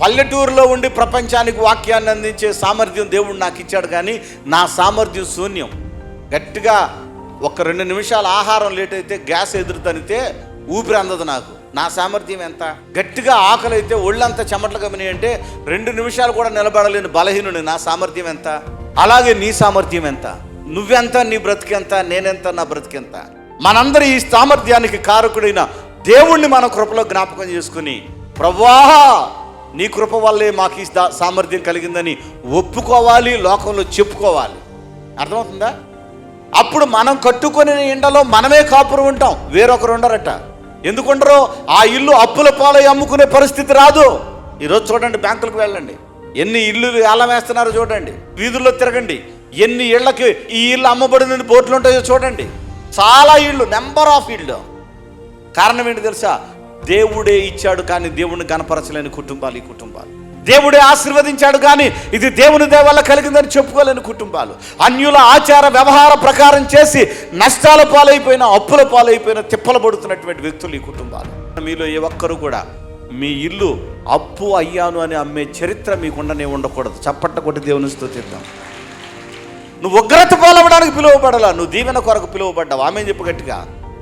పల్లెటూరులో ఉండి ప్రపంచానికి వాక్యాన్ని అందించే సామర్థ్యం దేవుడు నాకు ఇచ్చాడు, కానీ నా సామర్థ్యం శూన్యం. గట్టిగా ఒక 2 నిమిషాలు ఆహారం లేట్ అయితే గ్యాస్ ఎదురుతనితే ఊపిరి అందదు నాకు. నా సామర్థ్యం ఎంత? గట్టిగా ఆకలి అయితే ఒళ్ళంతా చెమటలు కమిని అంటే 2 నిమిషాలు కూడా నిలబడలేని బలహీనుని. నా సామర్థ్యం ఎంత? అలాగే నీ సామర్థ్యం ఎంత? నువ్వెంత? నీ బ్రతికెంత? నేనెంత? నా బ్రతికెంత? మనందరి ఈ సామర్థ్యానికి కారకుడైన దేవుణ్ణి మన కృపలో జ్ఞాపకం చేసుకుని, ప్రభువా నీ కృప వల్లే మాకు ఈ సామర్థ్యం కలిగిందని ఒప్పుకోవాలి, లోకంలో చెప్పుకోవాలి. అర్థమవుతుందా? అప్పుడు మనం కట్టుకునే ఇండలో మనమే కాపురం ఉంటాం, వేరొకరు ఉండరట. ఎందుకుండరో? ఆ ఇల్లు అప్పుల పాలై అమ్ముకునే పరిస్థితి రాదు. ఈరోజు చూడండి, బ్యాంకులకు వెళ్ళండి, ఎన్ని ఇల్లు ఎలా వేస్తున్నారో చూడండి. వీధుల్లో తిరగండి, ఎన్ని ఇళ్లకి ఈ ఇల్లు అమ్మబడిన బోర్డులు ఉంటాయో చూడండి. చాలా ఇళ్ళు, నెంబర్ ఆఫ్ ఇళ్ళు. కారణం ఏంటి తెలుసా? దేవుడే ఇచ్చాడు కానీ దేవుడిని కనపరచలేని కుటుంబాలు ఈ కుటుంబాలు. దేవుడే ఆశీర్వదించాడు కానీ ఇది దేవుని దయ వల్ల కలిగిందని చెప్పుకోలేని కుటుంబాలు. అన్యుల ఆచార వ్యవహార ప్రకారం చేసి నష్టాల పాలైపోయిన, అప్పుల పాలైపోయిన, తిప్పలు పడుతున్నటువంటి వ్యక్తులు ఈ కుటుంబాలు. మీలో ఏ ఒక్కరు కూడా మీ ఇల్లు అప్పు అయ్యాను అని అమ్మే చరిత్ర మీకుండనే ఉండకూడదు. చప్పట్ట కొట్టి దేవుని స్తుతిద్దాం. నువ్వు ఉగ్రత పాలవడానికి పిలువబడాలా, నువ్వు దీవెన కొరకు పిలువబడ్డావు. ఆమె చెప్పు గట్టిగా.